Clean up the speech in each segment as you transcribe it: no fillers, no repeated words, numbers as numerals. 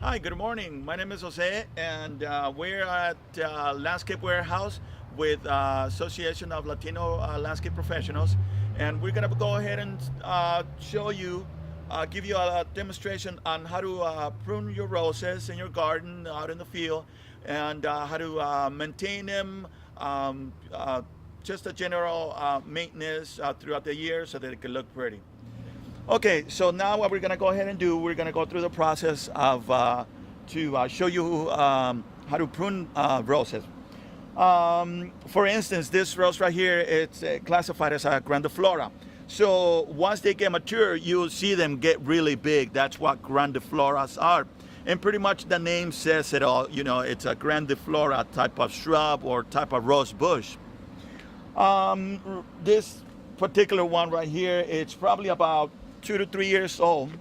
Hi, good morning. My name is Jose, and we're at Landscape Warehouse with Association of Latino Landscape Professionals, and we're gonna go ahead and show you, give you a demonstration on how to prune your roses in your garden, out in the field, and how to maintain them. Um, uh, just a general maintenance throughout the year so that it can look pretty. Okay, so now what we're gonna go ahead and do, we're gonna go through the process of to show you how to prune roses. For instance, this rose right here, it's classified as a grandiflora. So once they get mature, you'll see them get really big. That's what grandifloras are. And pretty much the name says it all. You know, it's a grandiflora type of shrub or type of rose bush. This particular one right here, it's probably about 2 to 3 years old.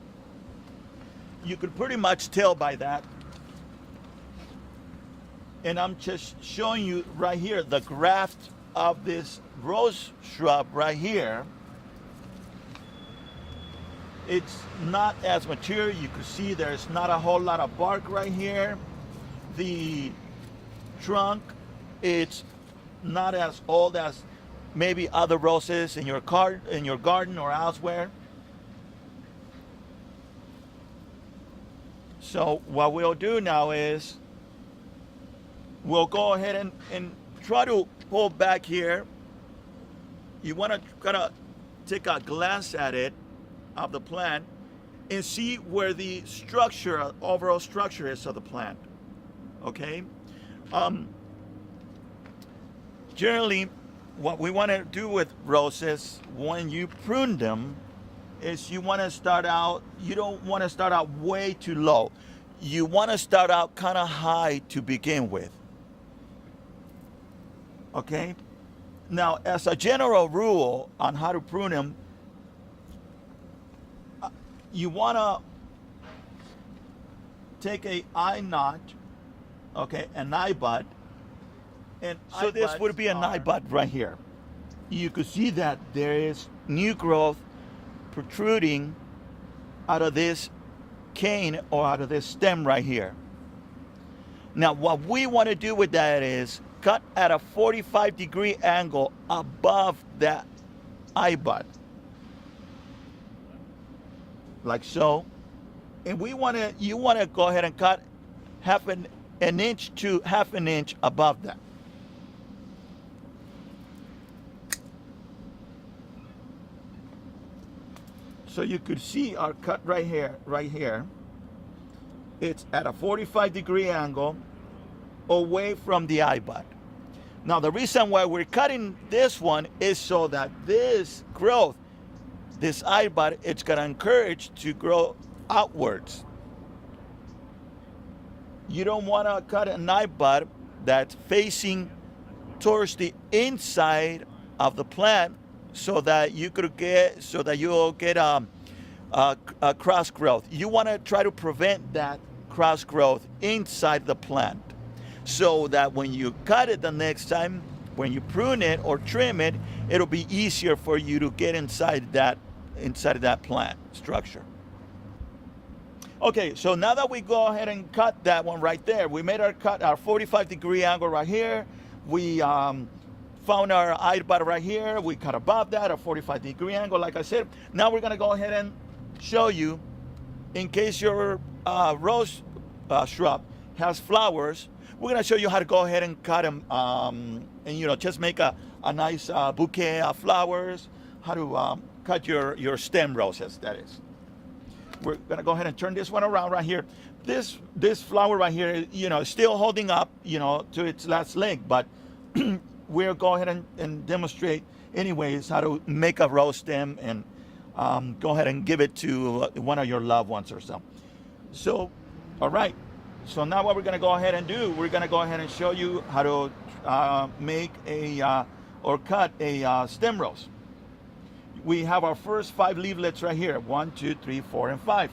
You could pretty much tell by that. And I'm just showing you right here the graft of this rose shrub right here. It's not as mature. You can see there's not a whole lot of bark right here. The trunk, it's not as old as maybe other roses in your garden or elsewhere. So what we'll do now is we'll go ahead and try to pull back here. You want to kind of take a glance at it, of the plant, and see where the structure, overall structure is of the plant. Okay? Generally, what we want to do with roses when you prune them is you want to start out, you don't want to start out way too low. You want to start out kind of high to begin with. Okay? Now, as a general rule on how to prune them, you want to take a eye notch, okay, an eye bud, and so this would be an eye bud right here. You could see that there is new growth protruding out of this cane or out of this stem right here. Now what we want to do with that is cut at a 45-degree angle above that eye bud, like so. And you want to go ahead and cut an inch to half an inch above that. So you could see our cut right here. It's at a 45-degree angle away from the eye bud. Now the reason why we're cutting this one is so that this growth, this eye bud, it's gonna encourage to grow outwards. You don't wanna cut an eye bud that's facing towards the inside of the plant so that you'll get a cross growth. You want to try to prevent that cross growth inside the plant, so that when you cut it the next time, when you prune it or trim it, it'll be easier for you to get inside of that plant structure. Okay, so now that we go ahead and cut that one right there, we made our cut, our 45-degree angle right here. We found our eye bud right here. We cut above that, a 45-degree angle, like I said. Now we're gonna go ahead and show you, in case your rose shrub has flowers, we're gonna show you how to go ahead and cut them, and just make a nice bouquet of flowers, how to cut your stem roses, that is. We're gonna go ahead and turn this one around right here. This flower right here, is still holding up, to its last leg, but we'll go ahead and demonstrate anyways how to make a rose stem and go ahead and give it to one of your loved ones or so. So, all right. So now what we're gonna go ahead and do, we're gonna go ahead and show you how to make or cut a stem rose. We have our first 5 leaflets right here, 1, 2, 3, 4, and 5.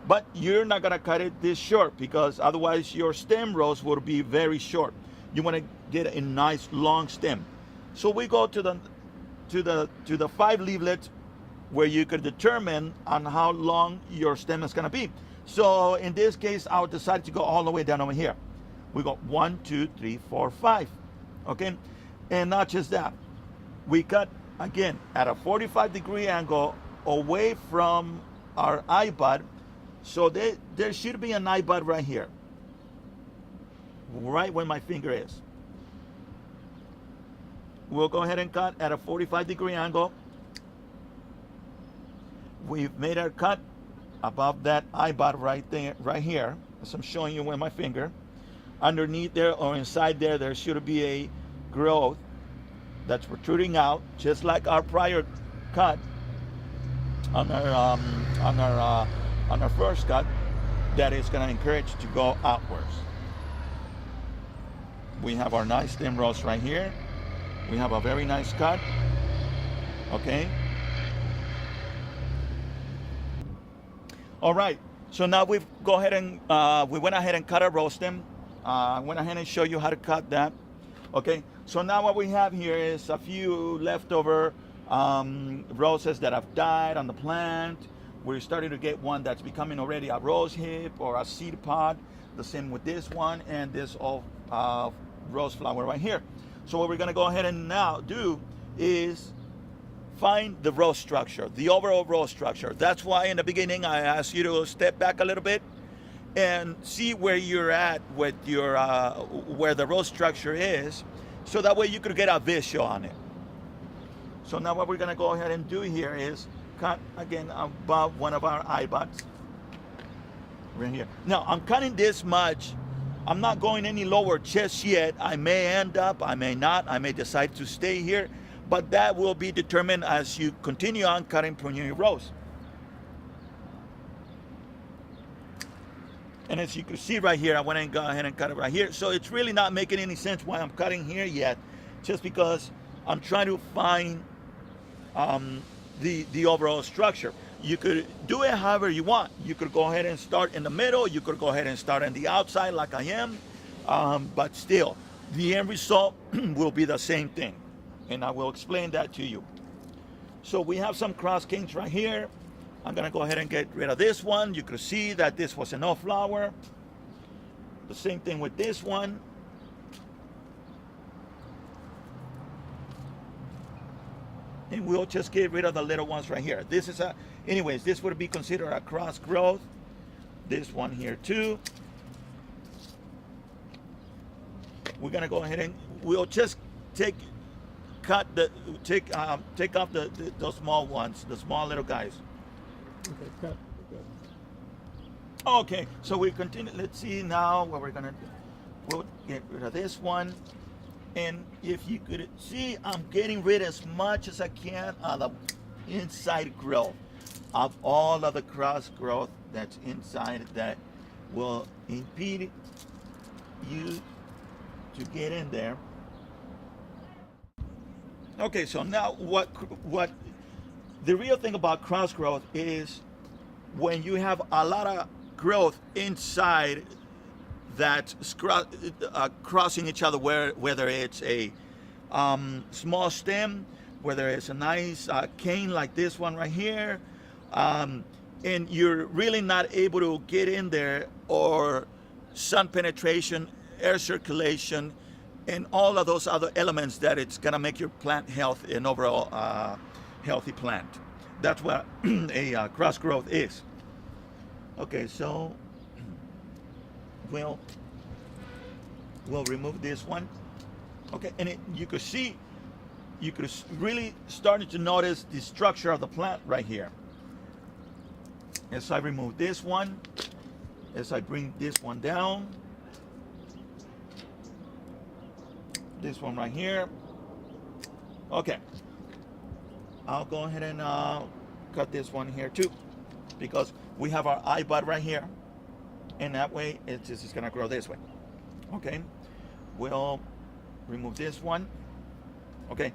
But you're not gonna cut it this short, because otherwise your stem rose will be very short. You want to get a nice long stem. So we go to the 5 leaflets where you could determine on how long your stem is going to be. So in this case, I would decide to go all the way down over here. We go 1, 2, 3, 4, 5. Okay, and not just that, we cut again at a 45-degree angle away from our eye bud. So there should be an eye bud right here, right where my finger is. We'll go ahead and cut at a 45-degree angle. We've made our cut above that eye bud right there, right here, as I'm showing you with my finger. Underneath there or inside there, there should be a growth that's protruding out, just like our prior cut on our first cut, that is going to encourage to go outwards. We have our nice stem rose right here. We have a very nice cut. Okay. All right. So now we went ahead and cut our rose stem. I went ahead and show you how to cut that. Okay. So now what we have here is a few leftover roses that have died on the plant. We're starting to get one that's becoming already a rose hip or a seed pod. The same with this one and this rose flower right here. So what we're going to go ahead and now do is find the rose structure, the overall rose structure. That's why in the beginning I asked you to step back a little bit and see where you're at with your where the rose structure is, so that way you could get a visual on it. So now what we're going to go ahead and do here is cut again above one of our eye buds right here. Now I'm cutting this much. I'm not going any lower just yet. I may end up, I may not, I may decide to stay here, but that will be determined as you continue on cutting pruning your rose. And as you can see right here, I went and go ahead and cut it right here. So it's really not making any sense why I'm cutting here yet, just because I'm trying to find the overall structure. You could do it however you want. You could go ahead and start in the middle. You could go ahead and start on the outside like I am. But still, the end result will be the same thing. And I will explain that to you. So we have some cross kinks right here. I'm going to go ahead and get rid of this one. You could see that this was an off flower. The same thing with this one. And we'll just get rid of the little ones right here. This is anyways, this would be considered a cross growth. This one here too. We're gonna go ahead and we'll just take off those small ones, the small little guys. Okay, cut. Okay, so we continue. Let's see now what we're gonna do. We'll get rid of this one. And if you could see, I'm getting rid as much as I can of the inside growth of all of the cross growth that's inside that will impede you to get in there. Okay, so now what the real thing about cross growth is when you have a lot of growth inside that's crossing each other, whether it's a small stem, whether it's a nice cane like this one right here, and you're really not able to get in there, or sun penetration, air circulation, and all of those other elements that it's gonna make your plant healthy and overall healthy plant. That's what a cross growth is. Okay, so we'll remove this one. Okay, and you could see, you could really starting to notice the structure of the plant right here. As I remove this one, as I bring this one down, this one right here. Okay, I'll go ahead and cut this one here too, because we have our eye bud right here, and that way it's just gonna grow this way. Okay, we'll remove this one. Okay,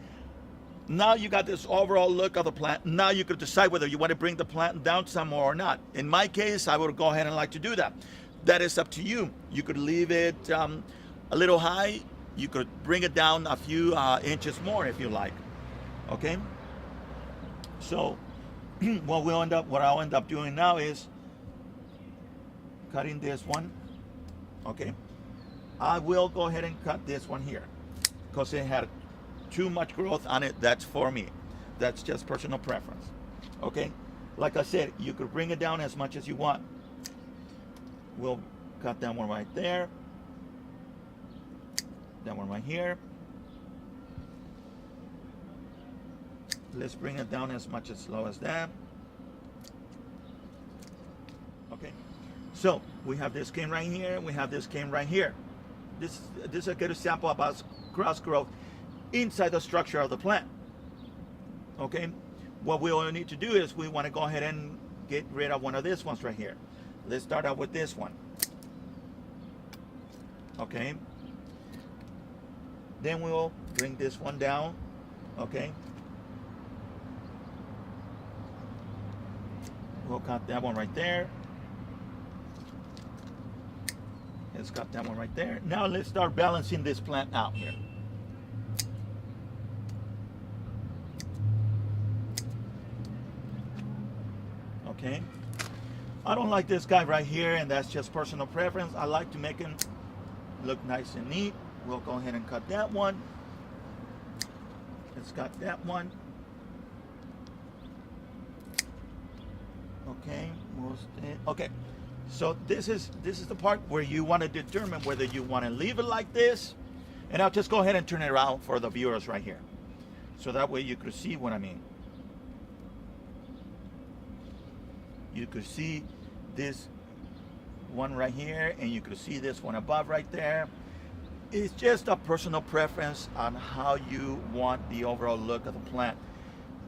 now you got this overall look of the plant. Now you could decide whether you want to bring the plant down some more or not. In my case, I would go ahead and like to do that. That is up to you. You could leave it a little high. You could bring it down a few inches more if you like. Okay, so what I'll end up doing now is cutting this one, okay, I will go ahead and cut this one here because it had too much growth on it. That's for me. That's just personal preference. Okay, like I said, you could bring it down as much as you want. We'll cut that one right there, that one right here. Let's bring it down as much as low as that. Okay, so we have this cane right here, we have this cane right here. This is a good example about cross growth inside the structure of the plant. Okay, what we all need to do is we want to go ahead and get rid of one of these ones right here. Let's start out with this one. Okay, then we'll bring this one down. Okay, we'll cut that one right there. Let's cut that one right there. Now let's start balancing this plant out here. Okay, I don't like this guy right here, and that's just personal preference. I like to make him look nice and neat. We'll go ahead and cut that one. Let's cut that one. Okay, okay. So this is the part where you want to determine whether you want to leave it like this, and I'll just go ahead and turn it around for the viewers right here, so that way you could see what I mean. You could see this one right here, and you could see this one above right there. It's just a personal preference on how you want the overall look of the plant.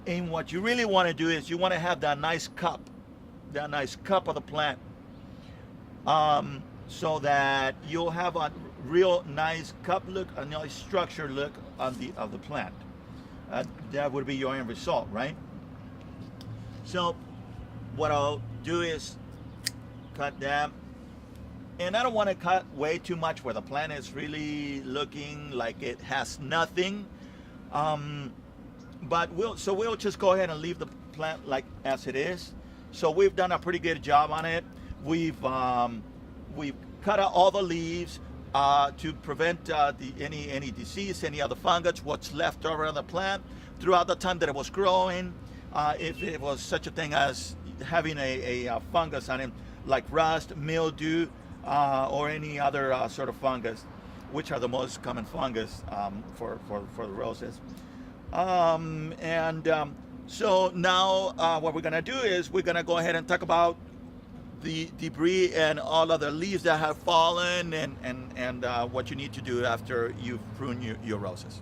And what you really want to do is you want to have that nice cup of the plant, so that you'll have a real nice cup look, a nice structure look of the plant. That would be your end result, right? So what I'll do is cut that, and I don't want to cut way too much where the plant is really looking like it has nothing. But we'll just go ahead and leave the plant like as it is. So we've done a pretty good job on it. We've cut out all the leaves to prevent any disease, any other fungus, what's left over on the plant throughout the time that it was growing. If it was such a thing as having a fungus on it, like rust, mildew, or any other sort of fungus, which are the most common fungus for the roses. So now what we're gonna do is we're gonna go ahead and talk about the debris and all of the leaves that have fallen, and what you need to do after you've pruned your roses.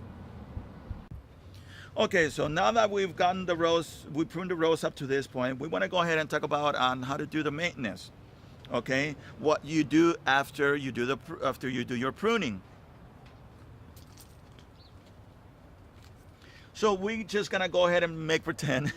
Okay, so now that we've gotten the rose, we pruned the rose up to this point, we want to go ahead and talk about on how to do the maintenance. Okay, what you do after you do your pruning. So we're just gonna go ahead and make pretend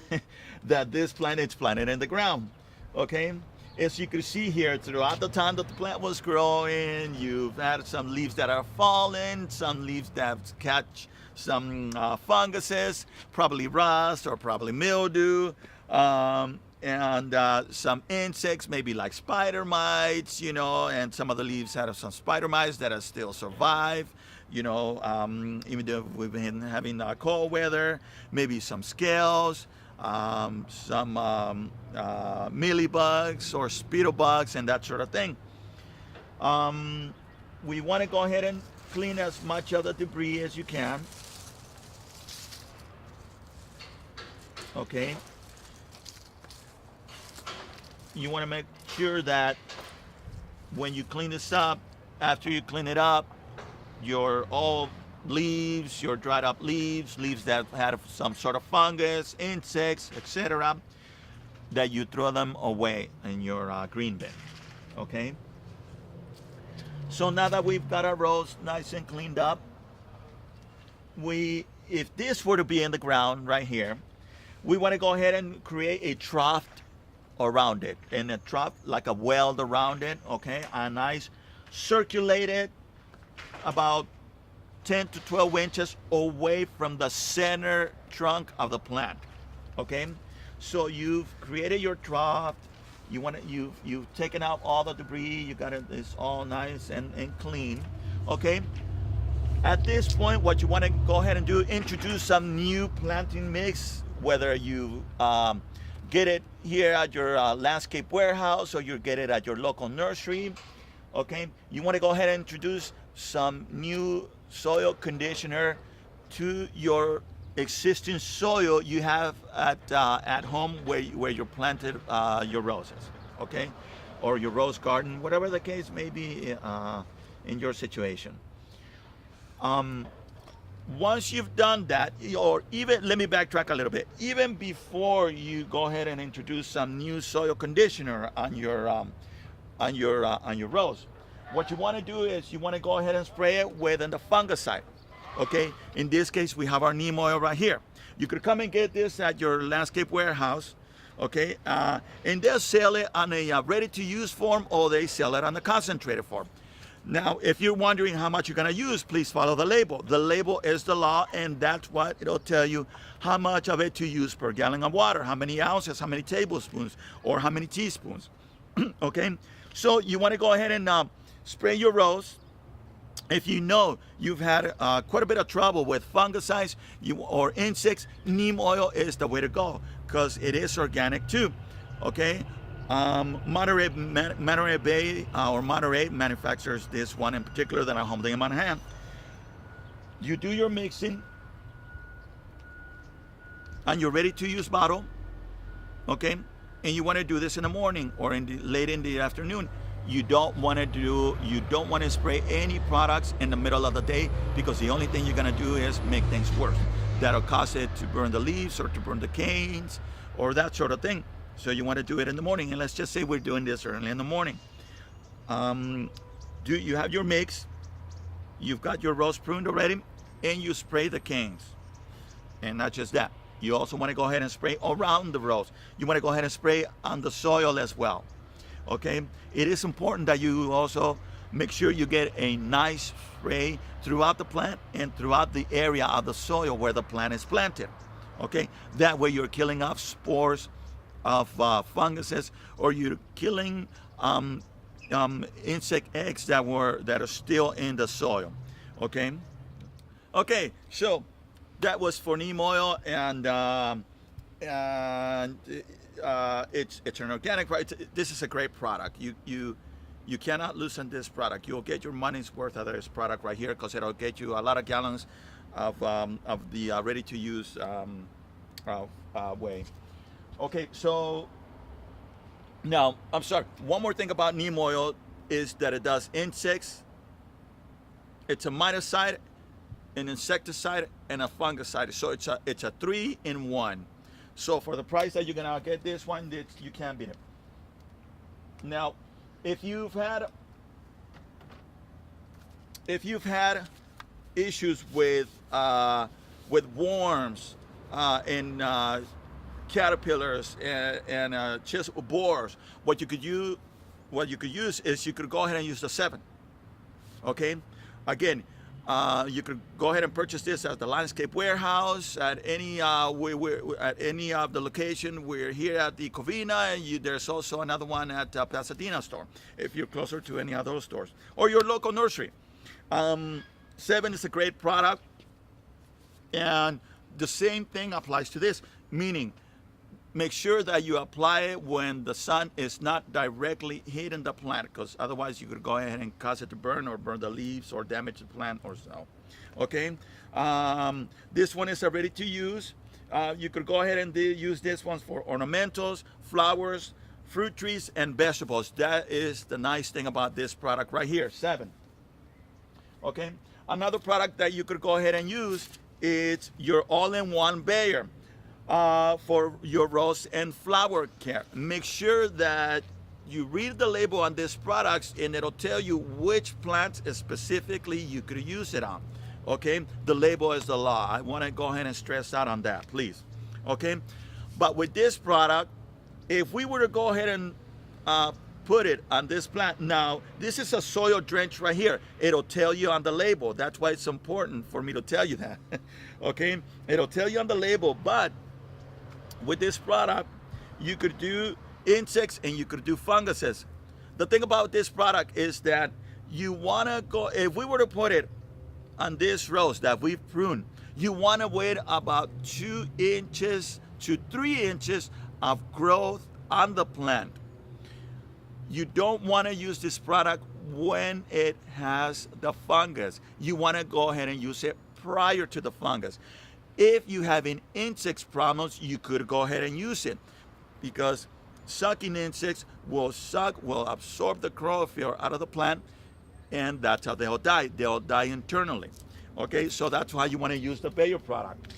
that this plant is planted in the ground. Okay, as you can see here, throughout the time that the plant was growing, you've had some leaves that are fallen, some leaves that catch some funguses, probably rust or probably mildew, and some insects, maybe like spider mites, you know, and some of the leaves have some spider mites that are still survive, you know, even though we've been having cold weather, maybe some scales, some mealybugs or spittlebugs and that sort of thing. We want to go ahead and clean as much of the debris as you can. Okay. You want to make sure that when you clean this up, after you clean it up, your old leaves, your dried up leaves that had some sort of fungus, insects, etc., that you throw them away in your green bin. Okay. So now that we've got our rose nice and cleaned up, if this were to be in the ground right here, we want to go ahead and create a trough around it, and a trough like a weld around it. Okay, a nice circulated about 10 to 12 inches away from the center trunk of the plant. Okay, so you've created your trough, You've taken out all the debris. You got it's all nice and clean. Okay. At this point, what you want to go ahead and do, introduce some new planting mix, whether you get it here at your landscape warehouse or you get it at your local nursery. Okay, you want to go ahead and introduce some new soil conditioner to your existing soil you have at home where you planted your roses, okay, or your rose garden, whatever the case may be in your situation. Once you've done that, or even, let me backtrack a little bit, even before you go ahead and introduce some new soil conditioner on your rose, what you want to do is you want to go ahead and spray it with the fungicide. Okay, in this case we have our neem oil right here. You could come and get this at your landscape warehouse, okay, and they'll sell it on a ready-to-use form, or they sell it on the concentrated form. Now, if you're wondering how much you're going to use, please follow the label. The label is the law, and that's what it'll tell you how much of it to use per gallon of water, how many ounces, how many tablespoons, or how many teaspoons. Okay, so you want to go ahead and spray your rose. If you know you've had quite a bit of trouble with fungicides or insects, neem oil is the way to go because it is organic too. Okay. Monterey Bay or Monterey manufactures this one in particular that I'm holding in my hand. You do your mixing on your ready-to-use bottle, okay, and you want to do this in the morning or late in the afternoon. You don't want to spray any products in the middle of the day, because the only thing you're going to do is make things worse. That'll cause it to burn the leaves or to burn the canes or that sort of thing. So you want to do it in the morning, and let's just say we're doing this early in the morning. You have your mix, you've got your rose pruned already, and you spray the canes. And not just that, you also want to go ahead and spray around the rose. You want to go ahead and spray on the soil as well. Okay, it is important that you also make sure you get a nice spray throughout the plant and throughout the area of the soil where the plant is planted. Okay, that way you're killing off spores of funguses, or you're killing insect eggs that are still in the soil. Okay, so that was for neem oil, and it's an organic product. This is a great product. You cannot lose on this product. You'll get your money's worth out of this product right here, because it'll get you a lot of gallons of the ready-to-use way. Okay, so now, I'm sorry, one more thing about neem oil is that it does insects. It's a miticide, an insecticide, and a fungicide. So it's a 3-in-1. So for the price that you're gonna get this one, you can't beat it. Now, if you've had issues with worms and caterpillars and just borers, what you could use is you could go ahead and use the 7. Okay, again, you could go ahead and purchase this at the landscape warehouse, at any at any of the location. We're here at the Covina. There's also another one at Pasadena store if you're closer to any of those stores, or your local nursery. 7 is a great product, and the same thing applies to this, meaning make sure that you apply it when the sun is not directly hitting the plant, because otherwise you could go ahead and cause it to burn, or burn the leaves, or damage the plant, or so. Okay, this one is ready to use. You could go ahead and use this one for ornamentals, flowers, fruit trees, and vegetables. That is the nice thing about this product right here, 7. Okay, another product that you could go ahead and use is your all-in-one bayer. For your rose and flower care. Make sure that you read the label on these products, and it'll tell you which plants specifically you could use it on. Okay, the label is the law. I want to go ahead and stress out on that, please. Okay, but with this product, if we were to go ahead and put it on this plant, now this is a soil drench right here. It'll tell you on the label. That's why it's important for me to tell you that. Okay, it'll tell you on the label, but with this product, you could do insects and you could do funguses. The thing about this product is that you want to go, if we were to put it on this rose that we've pruned, you want to wait about 2 inches to 3 inches of growth on the plant. You don't want to use this product when it has the fungus. You want to go ahead and use it prior to the fungus. If you having insects problems, you could go ahead and use it, because sucking insects will absorb the chlorophyll out of the plant, and that's how they'll die. They'll die internally. Okay, so that's why you want to use the Bayer product.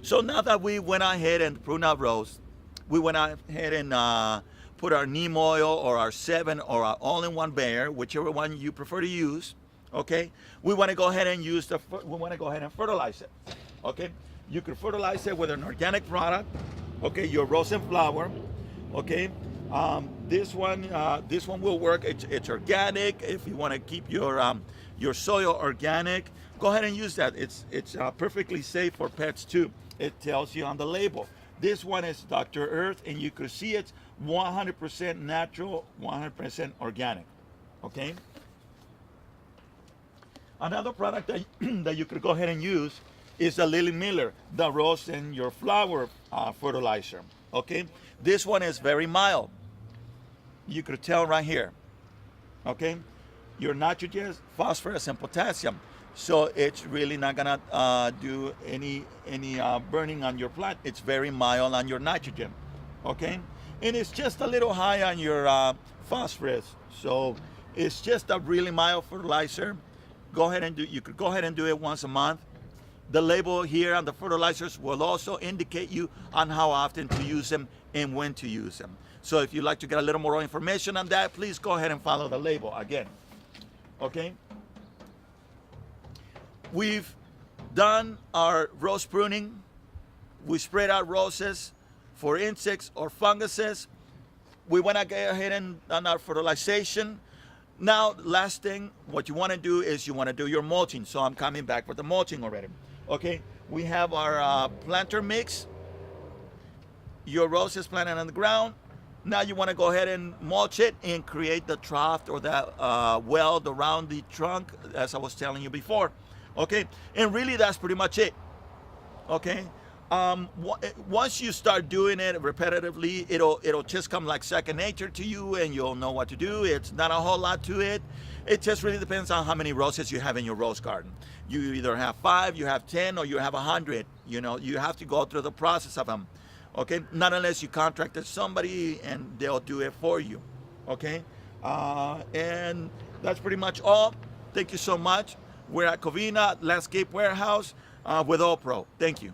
So now that we went ahead and pruned our rose, we went ahead and put our neem oil or our 7 or our all-in-one Bayer, whichever one you prefer to use. Okay, we want to go ahead and fertilize it. Okay, you could fertilize it with an organic product. Okay, your rose and flower. Okay, this one will work. It's organic. If you want to keep your soil organic, go ahead and use that. It's perfectly safe for pets too. It tells you on the label. This one is Dr. Earth, and you could see it's 100% natural, 100% organic. Okay. Another product that you could go ahead and use is the Lily Miller, the rose and your flower fertilizer. Okay. This one is very mild. You could tell right here. Okay. Your nitrogen, phosphorus, and potassium. So it's really not gonna do any burning on your plant. It's very mild on your nitrogen. Okay. And it's just a little high on your phosphorus. So it's just a really mild fertilizer. You could go ahead and do it once a month. The label here on the fertilizers will also indicate you on how often to use them and when to use them. So if you'd like to get a little more information on that, please go ahead and follow the label again. Okay. We've done our rose pruning. We spread out roses for insects or funguses. We want to go ahead and done our fertilization. Now, last thing, what you want to do is you want to do your mulching. So I'm coming back with the mulching already. Okay, we have our planter mix. Your rose is planted on the ground. Now you want to go ahead and mulch it and create the trough or that weld around the trunk, as I was telling you before. Okay, and really that's pretty much it. Okay, once you start doing it repetitively, it'll just come like second nature to you, and you'll know what to do. It's not a whole lot to it. It just really depends on how many roses you have in your rose garden. You either have 5, you have 10, or you have 100. You know, you have to go through the process of them. Okay, not unless you contracted somebody and they'll do it for you. Okay, and that's pretty much all. Thank you so much. We're at Covina Landscape Warehouse with All Pro. Thank you.